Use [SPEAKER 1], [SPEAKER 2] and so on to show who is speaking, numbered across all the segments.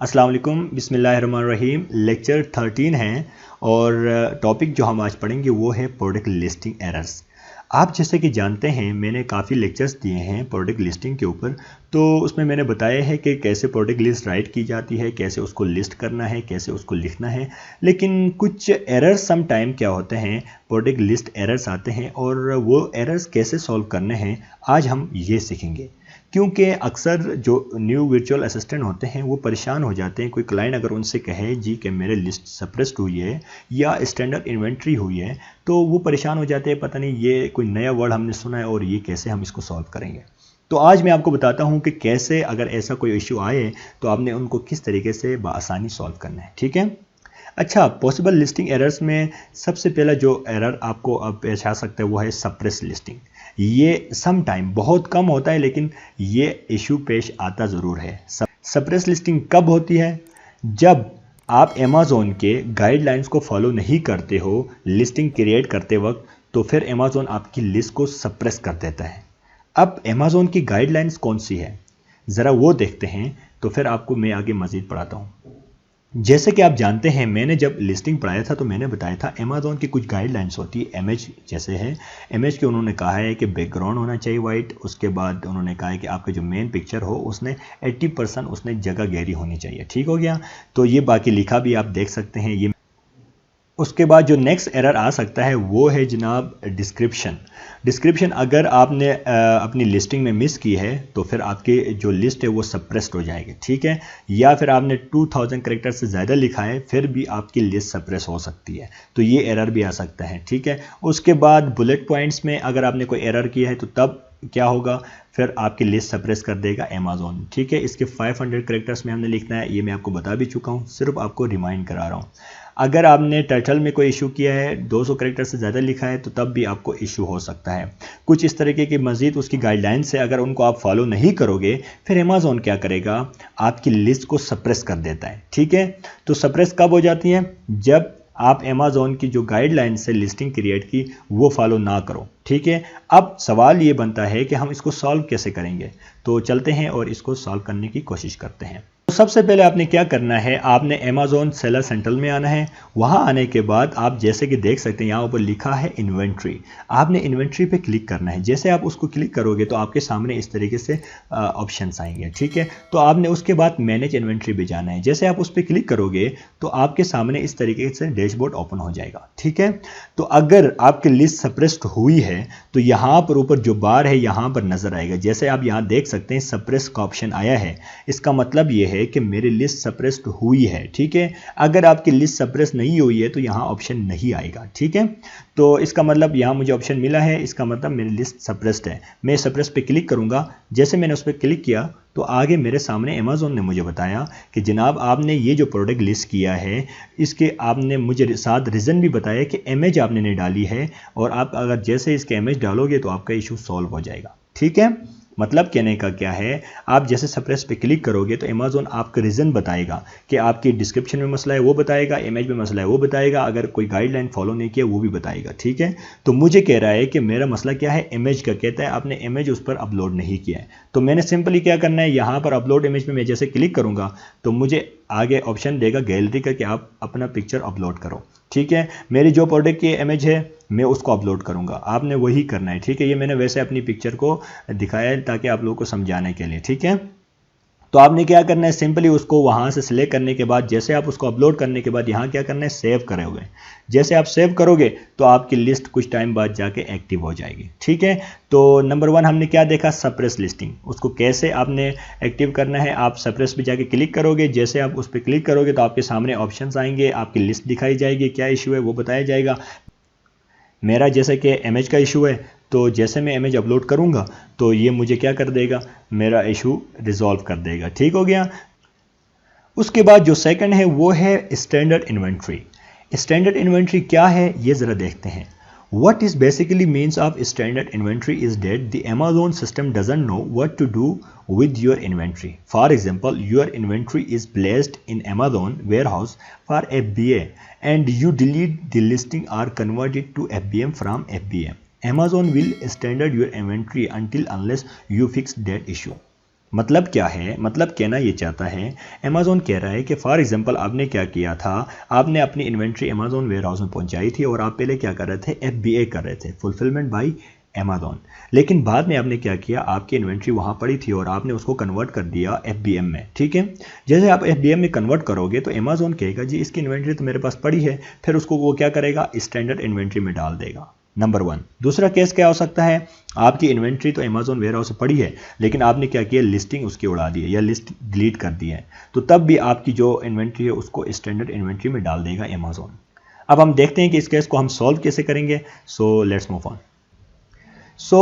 [SPEAKER 1] अस्सलाम वालेकुम, बिस्मिल्लाहिर्रहमानिर्रहीम। लेक्चर 13 है और टॉपिक जो हम आज पढ़ेंगे वो है प्रोडक्ट लिस्टिंग एरर्स। आप जैसे कि जानते हैं मैंने काफ़ी लेक्चर्स दिए हैं प्रोडक्ट लिस्टिंग के ऊपर, तो उसमें मैंने बताया है कि कैसे प्रोडक्ट लिस्ट राइट की जाती है, कैसे उसको लिस्ट करना है, कैसे उसको लिखना है। लेकिन कुछ एरर्स सम टाइम क्या होते हैं, प्रोडक्ट लिस्ट एरर्स आते हैं और वो एरर्स कैसे सॉल्व करने हैं आज हम ये सीखेंगे। क्योंकि अक्सर जो न्यू वर्चुअल असिस्टेंट होते हैं वो परेशान हो जाते हैं। कोई क्लाइंट अगर उनसे कहे जी कि मेरे लिस्ट सप्रेस्ड हुई है या स्टैंडर्ड इन्वेंट्री हुई है, तो वो परेशान हो जाते हैं, पता नहीं ये कोई नया वर्ड हमने सुना है और ये कैसे हम इसको सॉल्व करेंगे। तो आज मैं आपको बताता हूँ कि कैसे अगर ऐसा कोई इशू आए तो आपने उनको किस तरीके से बआसानी सॉल्व करना है। ठीक है। अच्छा, पॉसिबल लिस्टिंग एरर्स में सबसे पहला जो एरर आपको अब पेश आ सकता है वो है सप्रेस लिस्टिंग। ये सम टाइम बहुत कम होता है लेकिन ये इशू पेश आता ज़रूर है। सप्रेस लिस्टिंग कब होती है? जब आप अमेज़ॉन के गाइडलाइंस को फॉलो नहीं करते हो लिस्टिंग क्रिएट करते वक्त, तो फिर अमेज़ॉन आपकी लिस्ट को सप्रेस कर देता है। अब अमेज़ॉन की गाइडलाइंस कौन सी है ज़रा वो देखते हैं, तो फिर आपको मैं आगे मज़ीद पढ़ाता हूँ। जैसे कि आप जानते हैं मैंने जब लिस्टिंग पढ़ाया था तो मैंने बताया था अमेज़ॉन की कुछ गाइडलाइंस होती है। इमेज जैसे है, इमेज के उन्होंने कहा है कि बैकग्राउंड होना चाहिए वाइट, उसके बाद उन्होंने कहा है कि आपका जो मेन पिक्चर हो उसने 80% उसने जगह गहरी होनी चाहिए। ठीक हो गया, तो ये बाकी लिखा भी आप देख सकते हैं। ये उसके बाद जो नेक्स्ट एरर आ सकता है वो है जनाब डिस्क्रिप्शन अगर आपने अपनी लिस्टिंग में मिस की है तो फिर आपकी जो लिस्ट है वो सप्रेस्ड हो जाएगी। ठीक है, या फिर आपने 2000 कैरेक्टर से ज़्यादा लिखा है फिर भी आपकी लिस्ट सप्रेस हो सकती है, तो ये एरर भी आ सकता है। ठीक है, उसके बाद बुलेट पॉइंट्स में अगर आपने कोई एरर किया है तो तब क्या होगा, फिर आपकी लिस्ट सप्रेस कर देगा अमेज़ॉन। ठीक है, इसके 500 कैरेक्टर्स में हमने लिखना है, ये मैं आपको बता भी चुका हूँ, सिर्फ आपको रिमाइंड करा रहा हूँ। अगर आपने टर्टल में कोई इशू किया है 200 कैरेक्टर से ज़्यादा लिखा है तो तब भी आपको इशू हो सकता है। कुछ इस तरीके की मज़ीद उसकी गाइडलाइंस है, अगर उनको आप फॉलो नहीं करोगे फिर अमेज़ॉन क्या करेगा, आपकी लिस्ट को सप्रेस कर देता है। ठीक है, तो सप्रेस कब हो जाती है? जब आप अमेज़ॉन की जो गाइडलाइन से लिस्टिंग क्रिएट की वो फॉलो ना करो। ठीक है, अब सवाल ये बनता है कि हम इसको सॉल्व कैसे करेंगे, तो चलते हैं और इसको सॉल्व करने की कोशिश करते हैं। तो सबसे पहले आपने क्या करना है, आपने अमेज़ॉन सेलर सेंट्रल में आना है। वहाँ आने के बाद आप जैसे कि देख सकते हैं यहाँ ऊपर लिखा है इन्वेंट्री, आपने इन्वेंट्री पे क्लिक करना है। जैसे आप उसको क्लिक करोगे तो आपके सामने इस तरीके से ऑप्शंस आएंगे। ठीक है, तो आपने उसके बाद मैनेज इन्वेंट्री पे जाना है। जैसे आप उस पर क्लिक करोगे तो आपके सामने इस तरीके से डैशबोर्ड ओपन हो जाएगा। ठीक है, तो अगर आपकी लिस्ट सप्रेस्ड हुई है तो यहाँ पर ऊपर जो बार है यहाँ पर नजर आएगा। जैसे आप यहाँ देख सकते हैं सप्रेस का ऑप्शन आया है, इसका मतलब ये है कि मेरी लिस्ट सप्रेस्ड हुई है। ठीक है, अगर आपकी लिस्ट सप्रेस नहीं हुई है तो यहाँ ऑप्शन नहीं आएगा। ठीक है, तो इसका मतलब यहाँ मुझे ऑप्शन मिला है, इसका मतलब मेरी लिस्ट सप्रेस्ड है। मैं सप्रेस पे क्लिक करूँगा, जैसे मैंने उस पर क्लिक किया तो आगे मेरे सामने अमेज़ॉन ने मुझे बताया कि जनाब आपने ये जो प्रोडक्ट लिस्ट किया है इसके आपने मुझे साथ रीज़न भी बताया कि इमेज आपने नहीं डाली है, और आप अगर जैसे इसके इमेज डालोगे तो आपका इशू सॉल्व हो जाएगा। ठीक है, मतलब कहने का क्या है, आप जैसे सप्रेस पे क्लिक करोगे तो अमेज़ॉन आपका रीज़न बताएगा कि आपकी डिस्क्रिप्शन में मसला है वो बताएगा, इमेज में मसला है वो बताएगा, अगर कोई गाइडलाइन फॉलो नहीं किया वो भी बताएगा। ठीक है, तो मुझे कह रहा है कि मेरा मसला क्या है, इमेज का। कहता है आपने इमेज उस पर अपलोड नहीं किया है, तो मैंने सिंपली क्या करना है, यहाँ पर अपलोड इमेज में मैं जैसे क्लिक करूँगा तो मुझे आगे ऑप्शन देगा गैलरी का कि आप अपना पिक्चर अपलोड करो। ठीक है, मेरी जो प्रोडक्ट की इमेज है मैं उसको अपलोड करूंगा, आपने वही करना है। ठीक है, ये मैंने वैसे अपनी पिक्चर को दिखाया है ताकि आप लोगों को समझाने के लिए। ठीक है, तो आपने क्या करना है, सिंपली उसको वहाँ से सिलेक्ट करने के बाद जैसे आप उसको अपलोड करने के बाद यहाँ क्या करना है, सेव करोगे। जैसे आप सेव करोगे तो आपकी लिस्ट कुछ टाइम बाद जाके एक्टिव हो जाएगी। ठीक है, तो नंबर 1 हमने क्या देखा, सप्रेस लिस्टिंग, उसको कैसे आपने एक्टिव करना है। आप सप्रेस पे जाके क्लिक करोगे, जैसे आप उस पर क्लिक करोगे तो आपके सामने ऑप्शंस आएंगे, आपकी लिस्ट दिखाई जाएगी, क्या इशू है वो बताया जाएगा। मेरा जैसे कि इमेज का इशू है तो जैसे मैं इमेज अपलोड करूंगा तो ये मुझे क्या कर देगा, मेरा इशू रिजॉल्व कर देगा। ठीक हो गया। उसके बाद जो सेकंड है वो है स्टैंडर्ड इन्वेंट्री। स्टैंडर्ड इन्वेंट्री क्या है ये ज़रा देखते हैं। What is basically means of standard inventory is that the Amazon system doesn't know what to do with your inventory. For example, your inventory is placed in Amazon warehouse for FBA and you delete the listing or convert it to FBM from FBM. Amazon will standard your inventory until unless you fix that issue. मतलब क्या है, मतलब कहना ये चाहता है, Amazon कह रहा है कि फॉर एग्जांपल आपने क्या किया था, आपने अपनी इन्वेंट्री अमेज़ॉन वेयर हाउस में पहुंचाई थी और आप पहले क्या कर रहे थे, FBA कर रहे थे, फुलफिलमेंट बाय अमेज़ॉन। लेकिन बाद में आपने क्या किया, आपकी इन्वेंट्री वहाँ पड़ी थी और आपने उसको कन्वर्ट कर दिया FBM में, ठीक है। जैसे आप FBM में कन्वर्ट करोगे तो अमेज़ॉन कहेगा जी इसकी इन्वेंट्री तो मेरे पास पड़ी है, फिर उसको वो क्या करेगा, स्टैंडर्ड इन्वेंट्री में डाल देगा, नंबर 1। दूसरा केस क्या हो सकता है, आपकी इन्वेंट्री तो अमेज़ॉन वेयर हाउस से पड़ी है लेकिन आपने क्या किया, लिस्टिंग उसकी उड़ा दी है या लिस्ट डिलीट कर दी है, तो तब भी आपकी जो इन्वेंट्री है उसको स्टैंडर्ड इन्वेंट्री में डाल देगा अमेज़ॉन। अब हम देखते हैं कि इस केस को हम सॉल्व कैसे करेंगे। So let's move on.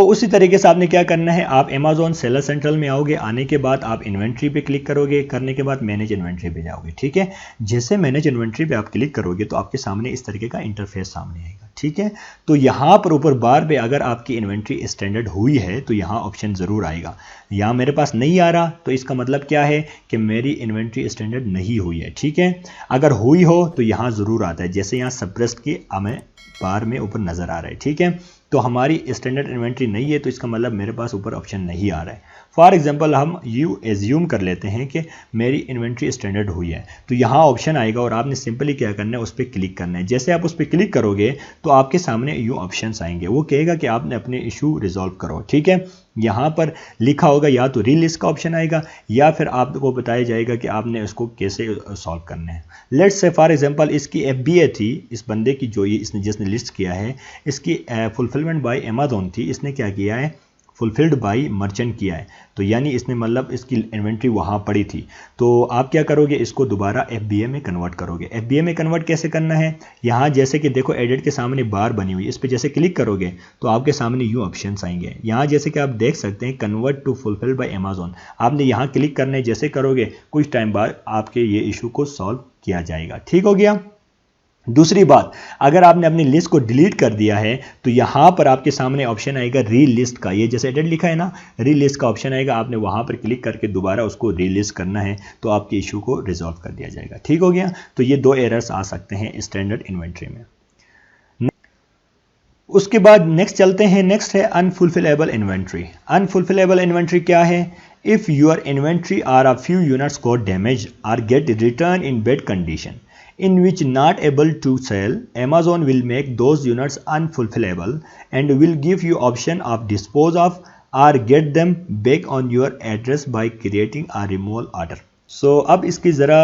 [SPEAKER 1] उसी तरीके से आपने क्या करना है, आप अमेज़ॉन सेलर सेंट्रल में आओगे, आने के बाद आप इन्वेंट्री पे क्लिक करोगे, करने के बाद मैनेज इन्वेंट्री पे जाओगे, ठीक है। जैसे मैनेज इन्वेंट्री पे आप क्लिक करोगे तो आपके सामने इस तरीके का इंटरफेस सामने आएगा, ठीक है। तो यहाँ पर ऊपर बार पे अगर आपकी इन्वेंट्री स्टैंडर्ड हुई है तो यहाँ ऑप्शन ज़रूर आएगा। यहाँ मेरे पास नहीं आ रहा तो इसका मतलब क्या है कि मेरी इन्वेंट्री स्टैंडर्ड नहीं हुई है, ठीक है। अगर हुई हो तो यहाँ ज़रूर आता है, जैसे यहाँ सप्रेस्ड की हमें बार में ऊपर नज़र आ रहा है, ठीक है। तो हमारी स्टैंडर्ड इन्वेंट्री नहीं है तो इसका मतलब मेरे पास ऊपर ऑप्शन नहीं आ रहा है। फॉर एग्जांपल हम एज्यूम कर लेते हैं कि मेरी इन्वेंट्री स्टैंडर्ड हुई है, तो यहाँ ऑप्शन आएगा और आपने सिंपली क्या करना है, उस पर क्लिक करना है। जैसे आप उस पर क्लिक करोगे तो आपके सामने यूँ ऑप्शंस आएंगे, वो कहेगा कि आपने अपने इशू रिजॉल्व करो, ठीक है। यहाँ पर लिखा होगा या तो रीलिस्ट का ऑप्शन आएगा या फिर आपको बताया जाएगा कि आपने उसको कैसे सॉल्व करना है। लेट्स से फॉर एग्जांपल इसकी FBA थी, इस बंदे की जो ये जिसने लिस्ट किया है, इसकी फुलफिलमेंट बाय अमेज़ॉन थी, इसने क्या किया है, फुलफिल्ड बाय मर्चेंट किया है, तो यानी इसने मतलब इसकी इन्वेंट्री वहाँ पड़ी थी। तो आप क्या करोगे, इसको दोबारा FBA में कन्वर्ट करोगे। FBA में कन्वर्ट कैसे करना है, यहाँ जैसे कि देखो एडिट के सामने बार बनी हुई, इस पर जैसे क्लिक करोगे तो आपके सामने यूँ ऑप्शंस आएंगे। यहाँ जैसे कि आप देख सकते हैं convert to fulfilled by Amazon, आपने यहाँ क्लिक करना है। जैसे करोगे कुछ टाइम बाद आपके ये इशू को सॉल्व किया जाएगा, ठीक हो गया। दूसरी बात, अगर आपने अपनी लिस्ट को डिलीट कर दिया है तो यहाँ पर आपके सामने ऑप्शन आएगा री लिस्ट का, ये जैसे एडिट लिखा है ना, री लिस्ट का ऑप्शन आएगा, आपने वहाँ पर क्लिक करके दोबारा उसको री लिस्ट करना है तो आपके इशू को रिजॉल्व कर दिया जाएगा, ठीक हो गया। तो ये 2 एरर्स आ सकते हैं स्टैंडर्ड इन्वेंट्री में। उसके बाद नेक्स्ट चलते हैं, नेक्स्ट है अनफुलफिलेबल इन्वेंट्री। अनफुलफिलेबल इन्वेंट्री क्या है, if your inventory are a few units got damage or get return in bad condition in which not able to sell, Amazon will make those units unfulfillable and will give you option of dispose of or get them back on your address by creating a removal order. अब इसकी ज़रा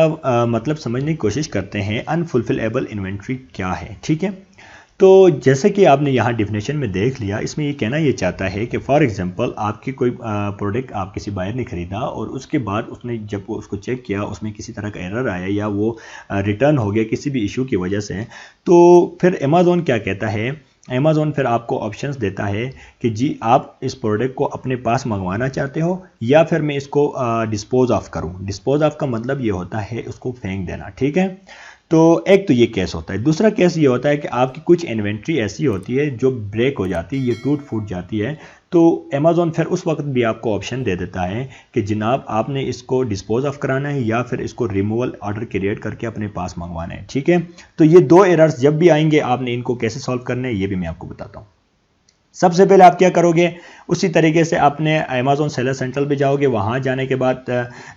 [SPEAKER 1] मतलब समझने की कोशिश करते हैं, अनफुलफिलेबल inventory क्या है, ठीक है। तो जैसे कि आपने यहाँ डिफिनेशन में देख लिया, इसमें ये कहना ये चाहता है कि फॉर एग्जांपल आपकी कोई प्रोडक्ट आप किसी बायर ने ख़रीदा और उसके बाद उसने जब वो उसको चेक किया उसमें किसी तरह का एरर आया या वो रिटर्न हो गया किसी भी इशू की वजह से, तो फिर अमेज़ॉन क्या कहता है, अमेज़ॉन फिर आपको ऑप्शंस देता है कि जी आप इस प्रोडक्ट को अपने पास मंगवाना चाहते हो या फिर मैं इसको डिस्पोज ऑफ करूँ। डिस्पोज ऑफ का मतलब ये होता है उसको फेंक देना, ठीक है। तो एक तो ये केस होता है। दूसरा केस ये होता है कि आपकी कुछ इन्वेंट्री ऐसी होती है जो ब्रेक हो जाती है, ये टूट फूट जाती है, तो अमेज़ॉन फिर उस वक्त भी आपको ऑप्शन दे देता है कि जनाब आपने इसको डिस्पोज ऑफ कराना है या फिर इसको रिमूवल ऑर्डर क्रिएट करके अपने पास मंगवाना है, ठीक है। तो ये 2 एरर्स जब भी आएंगे आपने इनको कैसे सॉल्व करना है ये भी मैं आपको बताता हूँ। सबसे पहले आप क्या करोगे, उसी तरीके से अपने अमेज़ॉन सेलर सेंट्रल पे जाओगे, वहाँ जाने के बाद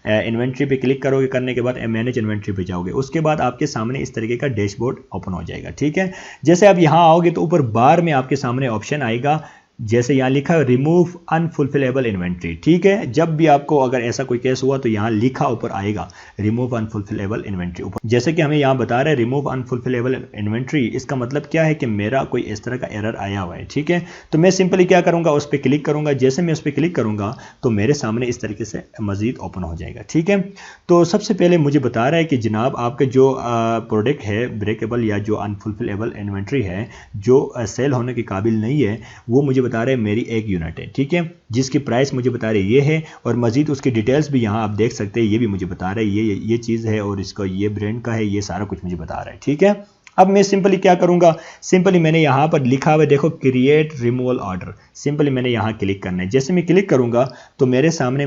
[SPEAKER 1] इन्वेंट्री पे क्लिक करोगे, करने के बाद मैनेज इन्वेंट्री पे जाओगे, उसके बाद आपके सामने इस तरीके का डैशबोर्ड ओपन हो जाएगा, ठीक है। जैसे आप यहाँ आओगे तो ऊपर बार में आपके सामने ऑप्शन आएगा, जैसे यहाँ लिखा है रिमूव अनफुलफिलेबल इन्वेंट्री, ठीक है। जब भी आपको अगर ऐसा कोई केस हुआ तो यहाँ लिखा ऊपर आएगा रिमूव अनफुलफिलेबल इन्वेंट्री ऊपर। जैसे कि हमें यहाँ बता रहा है रिमूव अनफुलफिलेबल इन्वेंट्री, इसका मतलब क्या है कि मेरा कोई इस तरह का एरर आया हुआ है, ठीक है। तो मैं सिंपली क्या करूँगा, उस पर क्लिक करूँगा। जैसे मैं उस पर क्लिक करूँगा तो मेरे सामने इस तरीके से मजीद ओपन हो जाएगा, ठीक है। तो सबसे पहले मुझे बता रहा है कि जनाब आपके जो प्रोडक्ट है ब्रेकेबल या जो अनफुलफिलेबल इन्वेंट्री है जो सेल होने के काबिल नहीं है, वो मुझे बता रहे हैं मेरी 1 यूनिट है, ठीक है, जिसकी प्राइस मुझे बता रहे ये है और मजीद उसकी डिटेल्स भी यहाँ आप देख सकते हैं, ये भी मुझे बता रहे हैं ये चीज़ है और इसका ये ब्रांड का है, ये सारा कुछ मुझे बता रहा है, ठीक है। अब मैं सिंपली क्या करूँगा, सिंपली मैंने यहाँ पर लिखा हुआ है देखो क्रिएट रिमूवल ऑर्डर, सिंपली मैंने यहाँ क्लिक करना है। जैसे मैं क्लिक करूँगा तो मेरे सामने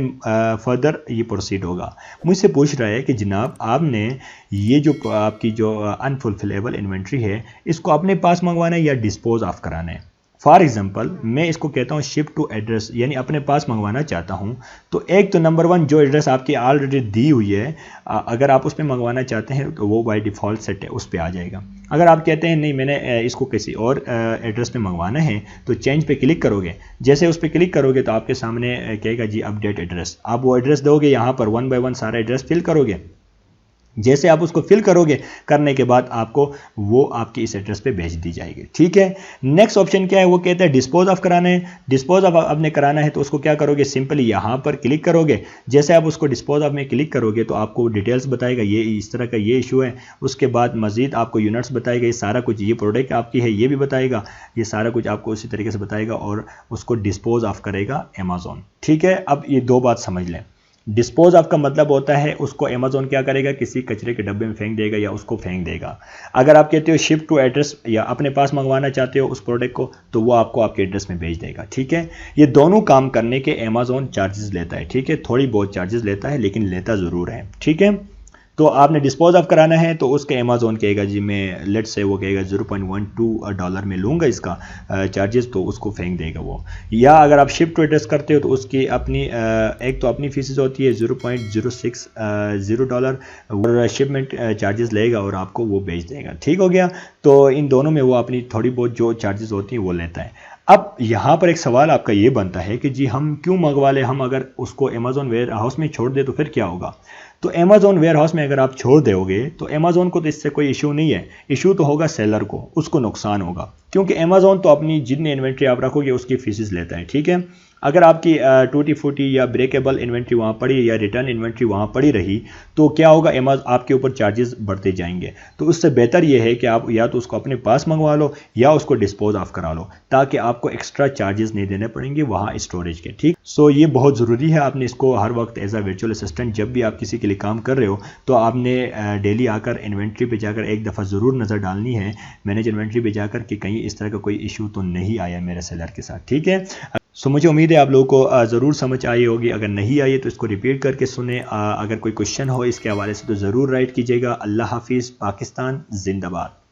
[SPEAKER 1] फर्दर ये प्रोसीड होगा। मुझसे पूछ रहा है कि जनाब आपने ये जो आपकी जो अनफुलफिलेबल इन्वेंट्री है इसको अपने पास मंगवाना है या डिस्पोज ऑफ कराना है। फॉर एग्जांपल मैं इसको कहता हूँ शिप टू एड्रेस, यानी अपने पास मंगवाना चाहता हूँ। तो एक तो नंबर 1 जो एड्रेस आपकी ऑलरेडी दी हुई है, अगर आप उस पर मंगवाना चाहते हैं तो वो बाय डिफ़ॉल्ट सेट है, उस पर आ जाएगा। अगर आप कहते हैं नहीं मैंने इसको किसी और एड्रेस पे मंगवाना है तो चेंज पे क्लिक करोगे। जैसे उस पर क्लिक करोगे तो आपके सामने कहेगा जी अपडेट एड्रेस। आप वो एड्रेस दोगे, यहाँ पर 1 बाय 1 सारा एड्रेस फिल करोगे। जैसे आप उसको फिल करोगे, करने के बाद आपको वो आपकी इस एड्रेस पे भेज दी जाएगी। ठीक है। नेक्स्ट ऑप्शन क्या है, वो कहता है डिस्पोज ऑफ कराना है। डिस्पोज ऑफ आपने कराना है तो उसको क्या करोगे, सिंपली यहाँ पर क्लिक करोगे। जैसे आप उसको डिस्पोज ऑफ में क्लिक करोगे तो आपको डिटेल्स बताएगा, ये इस तरह का ये इशू है। उसके बाद मजीद आपको यूनिट्स बताएगा, ये सारा कुछ, ये प्रोडक्ट आपकी है ये भी बताएगा, ये सारा कुछ आपको उसी तरीके से बताएगा और उसको डिस्पोज ऑफ करेगा अमेज़ॉन। ठीक है। अब ये दो बात समझ लें। डिस्पोज ऑफ का मतलब होता है उसको अमेज़ॉन क्या करेगा, किसी कचरे के डब्बे में फेंक देगा या उसको फेंक देगा। अगर आप कहते हो शिप टू एड्रेस या अपने पास मंगवाना चाहते हो उस प्रोडक्ट को, तो वो आपको आपके एड्रेस में भेज देगा। ठीक है। ये दोनों काम करने के अमेज़ॉन चार्जेस लेता है। ठीक है। थोड़ी बहुत चार्जेस लेता है लेकिन लेता ज़रूर है। ठीक है। तो आपने डिस्पोज ऑफ कराना है तो उसके अमेज़ॉन कहेगा जी मैं लेट्स से वो कहेगा $0.12 में लूँगा इसका चार्जेस, तो उसको फेंक देगा वो। या अगर आप शिप टू एड्रेस करते हो तो उसकी अपनी एक तो अपनी फीसेस होती है $0.060 और शिपमेंट चार्जेस लेगा और आपको वो भेज देगा। ठीक हो गया। तो इन दोनों में वो अपनी थोड़ी बहुत जो चार्जेस होती हैं वो लेता है। अब यहाँ पर एक सवाल आपका ये बनता है कि जी हम क्यों मंगवा ले, हम अगर उसको अमेज़ॉन वेयर हाउस में छोड़ दे तो फिर क्या होगा। तो अमेज़ॉन वेयर हाउस में अगर आप छोड़ दोगे तो अमेज़ॉन को तो इससे कोई इशू नहीं है, इशू तो होगा सेलर को, उसको नुकसान होगा, क्योंकि अमेज़ॉन तो अपनी जितनी इन्वेंट्री आप रखोगे उसकी फीसेस लेता है। ठीक है। अगर आपकी टूटी फूटी या ब्रेकेबल इन्वेंट्री वहाँ पड़ी या रिटर्न इन्वेंट्री वहाँ पड़ी रही तो क्या होगा, आपके ऊपर चार्जेस बढ़ते जाएंगे। तो उससे बेहतर ये है कि आप या तो उसको अपने पास मंगवा लो या उसको डिस्पोज ऑफ करा लो, ताकि आपको एक्स्ट्रा चार्जेस नहीं देने पड़ेंगे वहाँ स्टोरेज के। ठीक। सो ये बहुत ज़रूरी है, आपने इसको हर वक्त एज अ वर्चुअल असिस्टेंट जब भी आप किसी के लिए काम कर रहे हो तो आपने डेली आकर इन्वेंट्री पे जाकर एक दफ़ा ज़रूर नज़र डालनी है, मैनेज इन्वेंट्री पे जाकर कि कहीं इस तरह का कोई इशू तो नहीं आया मेरे सेलर के साथ। ठीक है। सो मुझे उम्मीद है आप लोगों को ज़रूर समझ आई होगी। अगर नहीं आई तो इसको रिपीट करके सुने। अगर कोई क्वेश्चन हो इसके हवाले से तो ज़रूर राइट कीजिएगा। अल्लाह हाफिज़। पाकिस्तान जिंदाबाद।